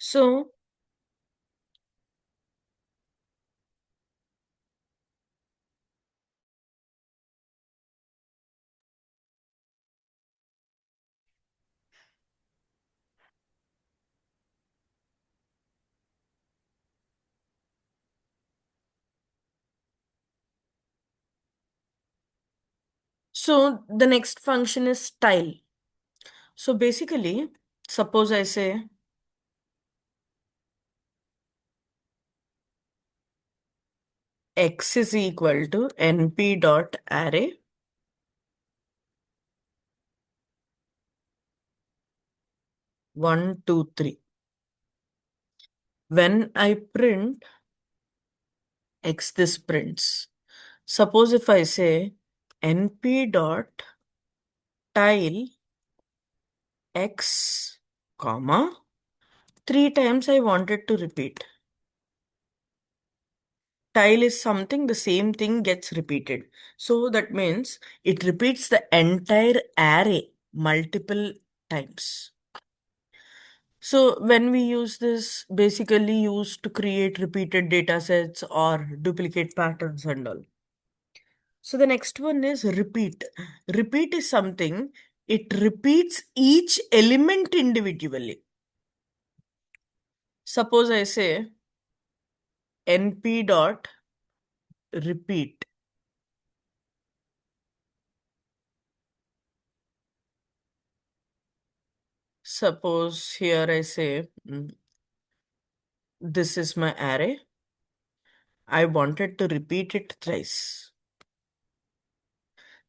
So so the next function is style. So basically, suppose I say x is equal to np dot array 1, 2, 3. When I print x, this prints. Suppose if I say np dot tile x, comma, 3 times I wanted to repeat. Tile is something, the same thing gets repeated. So that means it repeats the entire array multiple times. So when we use this, basically used to create repeated data sets or duplicate patterns and all. So the next one is repeat. Repeat is something, it repeats each element individually. Suppose I say np dot repeat. Suppose here I say this is my array. I wanted to repeat it thrice.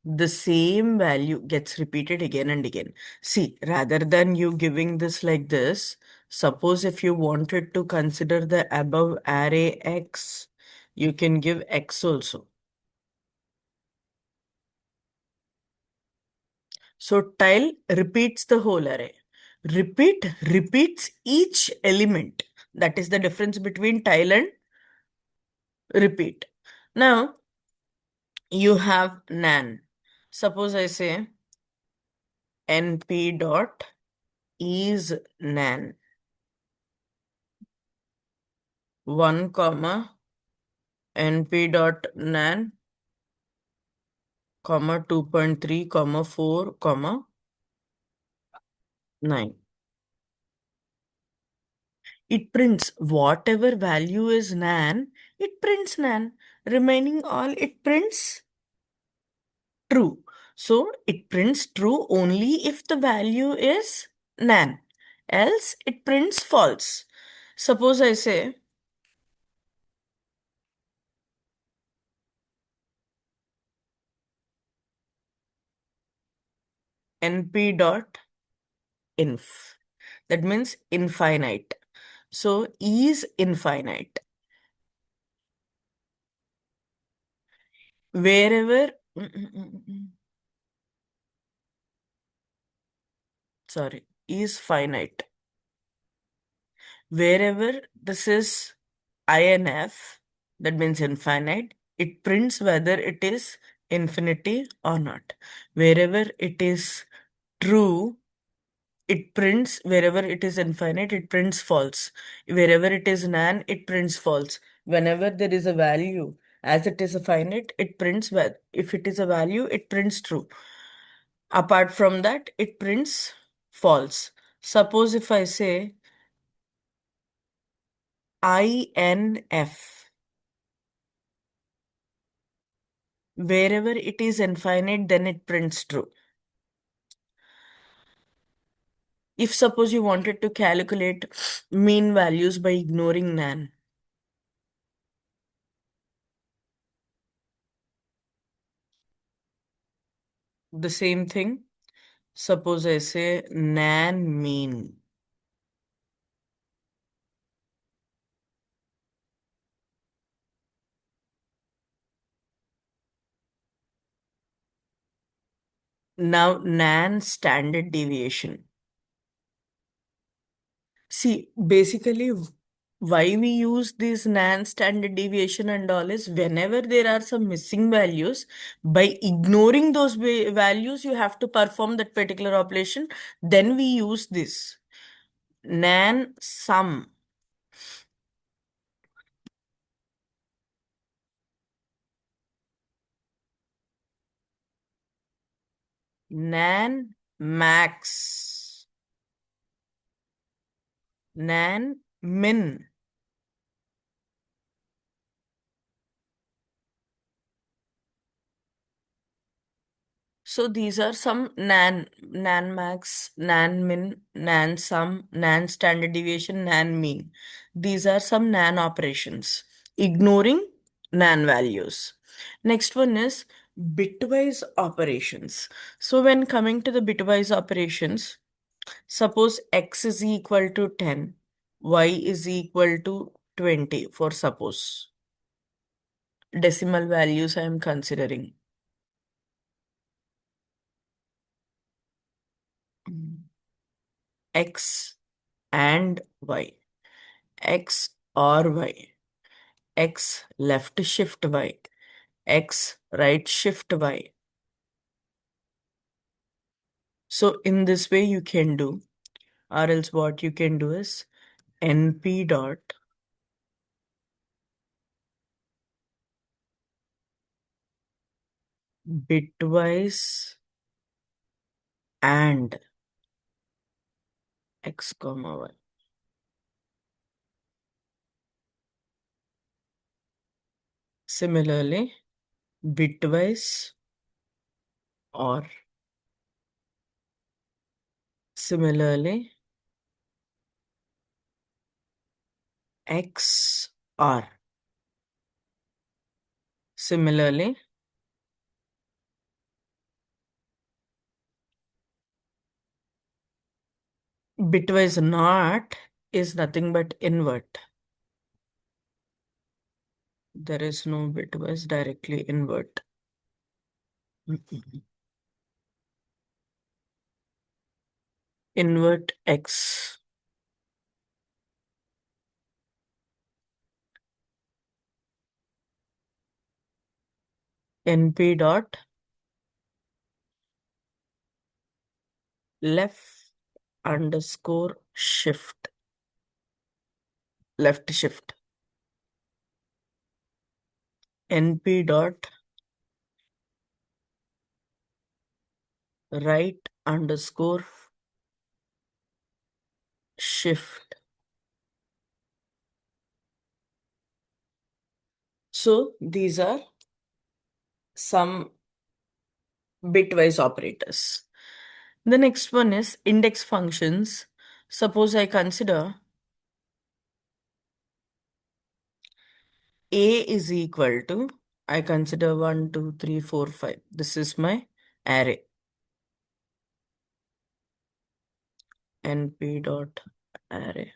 The same value gets repeated again and again. See, rather than you giving this like this, suppose if you wanted to consider the above array x, you can give x also. So tile repeats the whole array. Repeat repeats each element. That is the difference between tile and repeat. Now, you have nan. Suppose I say np dot is nan 1 comma np dot nan comma 2.3 comma 4 comma 9. It prints whatever value is nan, it prints nan. Remaining all, it prints true. So it prints true only if the value is nan. Else it prints false. Suppose I say np dot inf. That means infinite. So is infinite. Wherever, sorry, is finite. Wherever this is INF, that means infinite, it prints whether it is infinity or not. Wherever it is true, it prints. Wherever it is infinite, it prints false. Wherever it is nan, it prints false. Whenever there is a value, as it is a finite, it prints well. If it is a value, it prints true. Apart from that, it prints false. Suppose if I say INF, wherever it is infinite, then it prints true. If suppose you wanted to calculate mean values by ignoring nan, the same thing. Suppose I say nan mean. Now nan standard deviation. See, basically, why we use this nan standard deviation and all is whenever there are some missing values, by ignoring those values, you have to perform that particular operation. Then we use this. nan sum, nan max, nan min. So these are some nan max, nan min, nan sum, nan standard deviation, nan mean. These are some nan operations, ignoring nan values. Next one is bitwise operations. So when coming to the bitwise operations, suppose x is equal to 10, y is equal to 20 for suppose. Decimal values I am considering. X and y, x or y, x left shift y, x right shift y. So in this way you can do, or else what you can do is np dot bitwise and x comma y. Similarly, bitwise or similarly x or similarly bitwise not is nothing but invert. There is no bitwise directly invert. Invert x. np dot left underscore shift, left shift, np dot right underscore shift. So these are some bitwise operators. The next one is index functions. Suppose I consider a is equal to, I consider 1, 2, 3, 4, 5. This is my array. np dot array.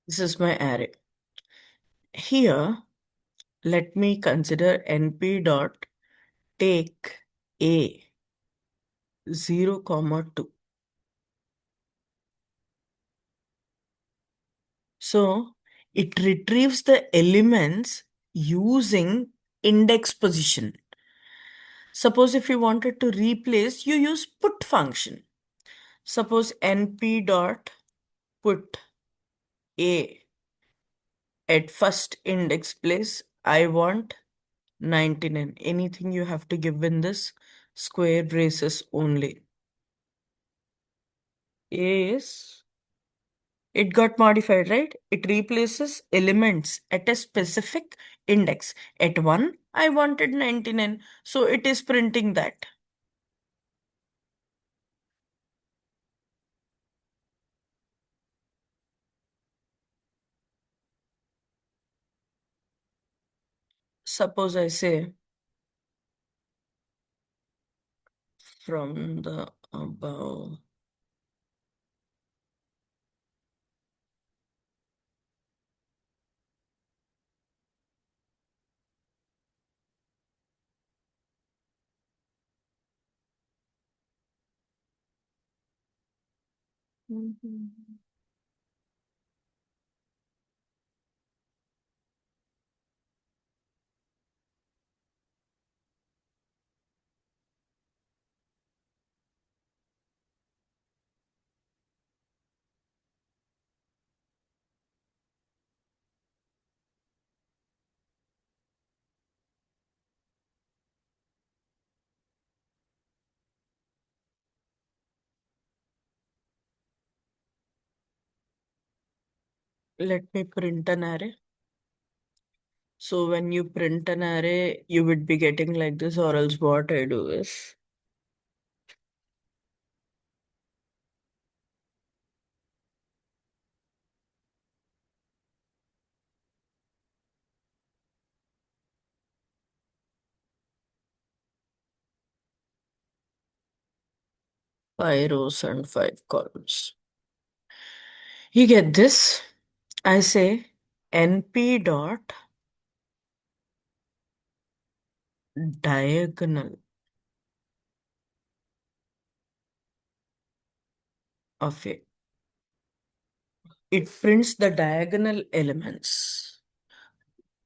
This is my array. Here, let me consider np dot take a 0, comma 2. So it retrieves the elements using index position. Suppose if you wanted to replace, you use put function. Suppose np dot put a at first index place, I want 99. Anything you have to give in this square braces only. A is, it got modified, right? It replaces elements at a specific index. At 1, I wanted 99. So it is printing that. Suppose I say from the above. Let me print an array. So when you print an array, you would be getting like this, or else what I do is five rows and five columns. You get this? I say np dot diagonal of A. It prints the diagonal elements.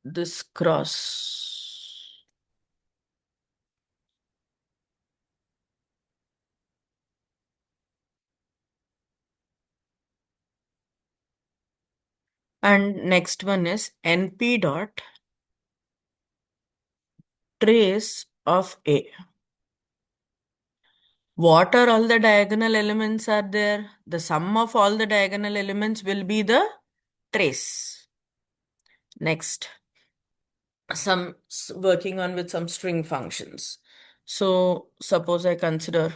This cross. And next one is np dot trace of A. What are all the diagonal elements are there? The sum of all the diagonal elements will be the trace. Next, working on with some string functions. So suppose I consider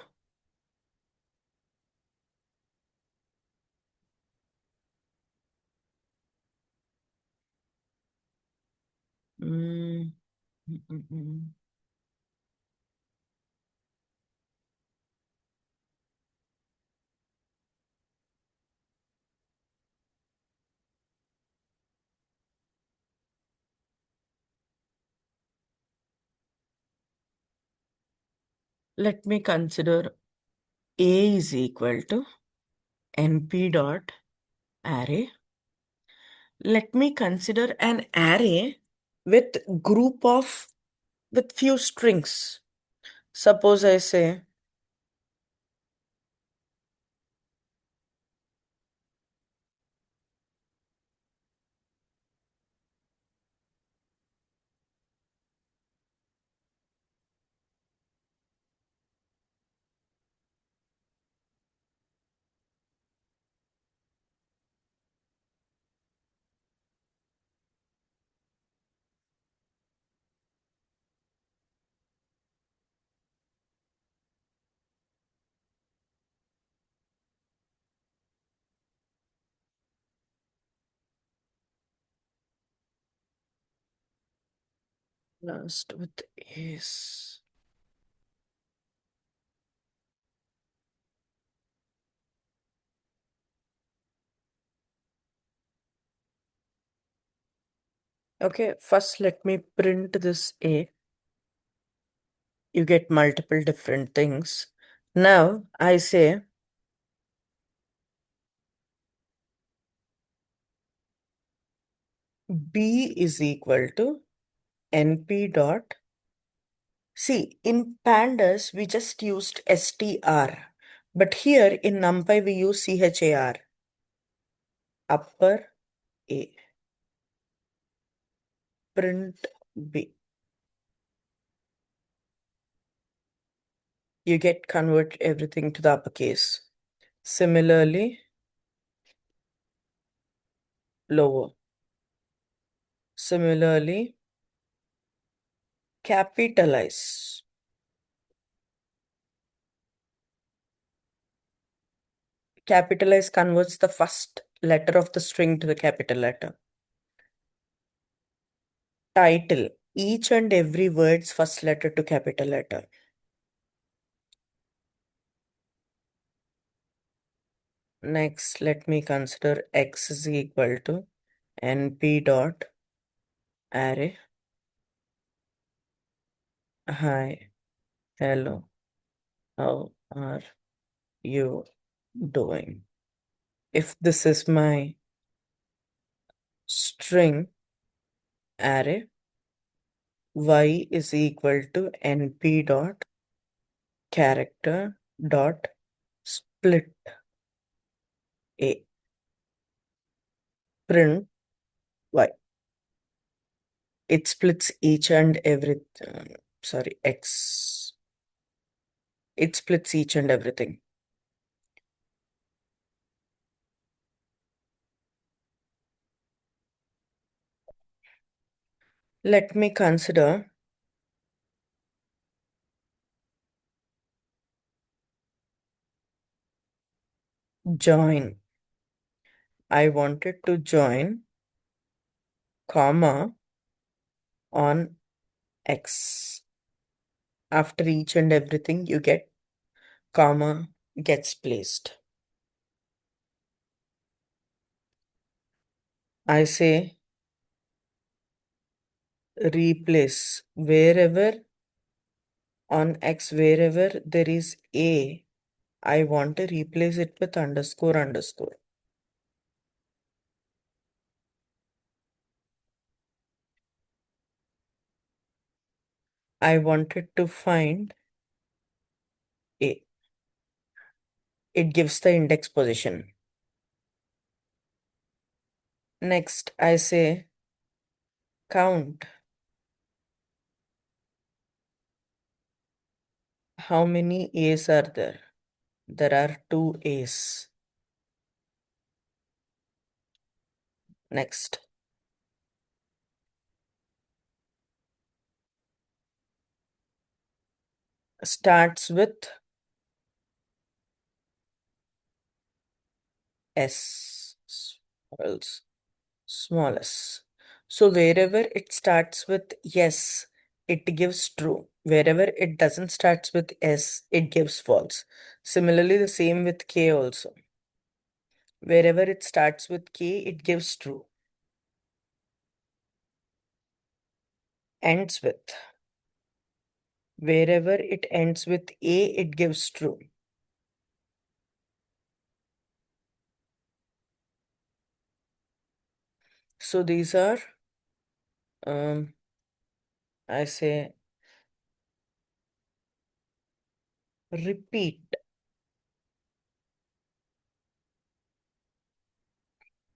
mm, mm, mm, mm. Let me consider A is equal to np dot array. Let me consider an array with with few strings. Suppose I say last with is. Okay, first let me print this A. You get multiple different things. Now I say B is equal to np dot. See, in pandas we just used str, but here in NumPy we use char. Upper A. Print B. You get convert everything to the uppercase. Similarly, lower. Similarly, capitalize. Capitalize converts the first letter of the string to the capital letter. Title. Each and every word's first letter to capital letter. Next, let me consider x is equal to np dot array. Hi, hello, how are you doing? if this is my string array, y is equal to np dot character dot split a, print y. It splits each and every, sorry, x. It splits each and everything. Let me consider join. I wanted to join comma on x. After each and everything, you get comma gets placed. I say replace wherever on x, wherever there is a, I want to replace it with underscore underscore. I wanted to find a. It gives the index position. Next, I say count how many A's are there. There are two A's. Next, starts with S, smallest. So wherever it starts with yes, it gives true. Wherever it doesn't starts with S, it gives false. Similarly, the same with K also. Wherever it starts with K, it gives true. Ends with. Wherever it ends with A, it gives true. So these are, I say, repeat.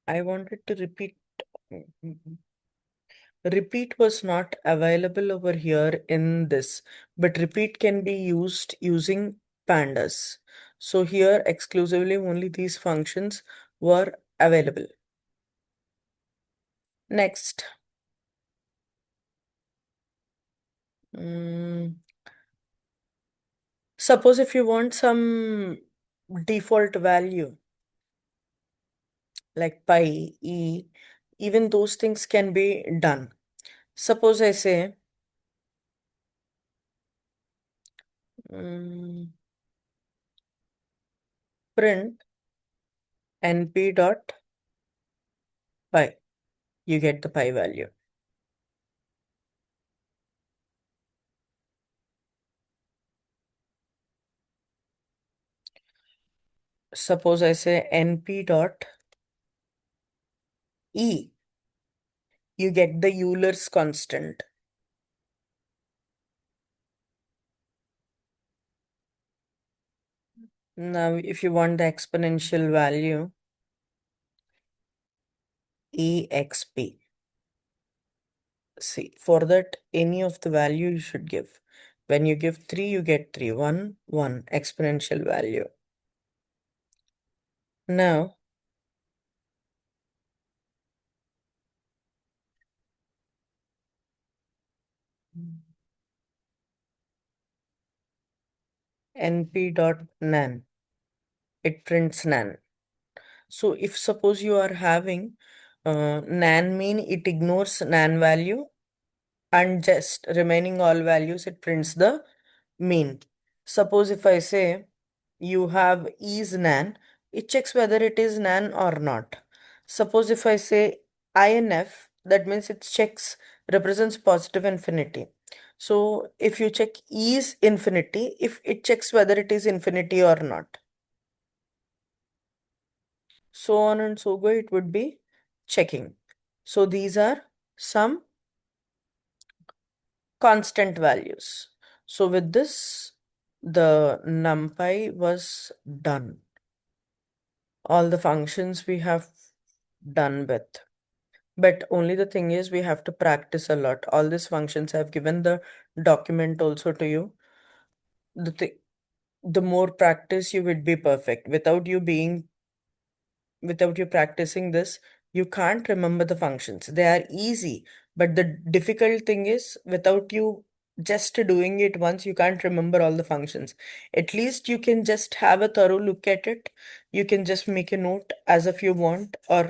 I wanted to repeat. Repeat was not available over here in this, but repeat can be used using pandas. So here exclusively only these functions were available. Next, suppose if you want some default value like pi, e, even those things can be done. Suppose I say print np dot pi, you get the pi value. Suppose I say np dot e, you get the Euler's constant. Now, if you want the exponential value, exp. See, for that, any of the value you should give. When you give 3, you get 3. 1, 1, exponential value. Now, np.nan, it prints nan. So if suppose you are having nan mean it ignores nan value and just remaining all values it prints the mean. Suppose if I say you have is nan, it checks whether it is nan or not. Suppose if I say INF, that means it checks represents positive infinity. So if you check is infinity, if it checks whether it is infinity or not. so on and so go, it would be checking. So these are some constant values. So with this, the NumPy was done. All the functions we have done with. But only the thing is, we have to practice a lot. All these functions, I've given the document also to you. The th the more practice you would be perfect. Without you practicing this, you can't remember the functions. They are easy, but the difficult thing is, without you just doing it once, you can't remember all the functions. At least you can just have a thorough look at it. You can just make a note as if you want, or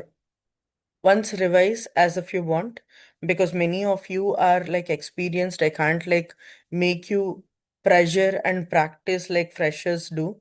once revise as if you want, because many of you are like experienced. I can't like make you pressure and practice like freshers do.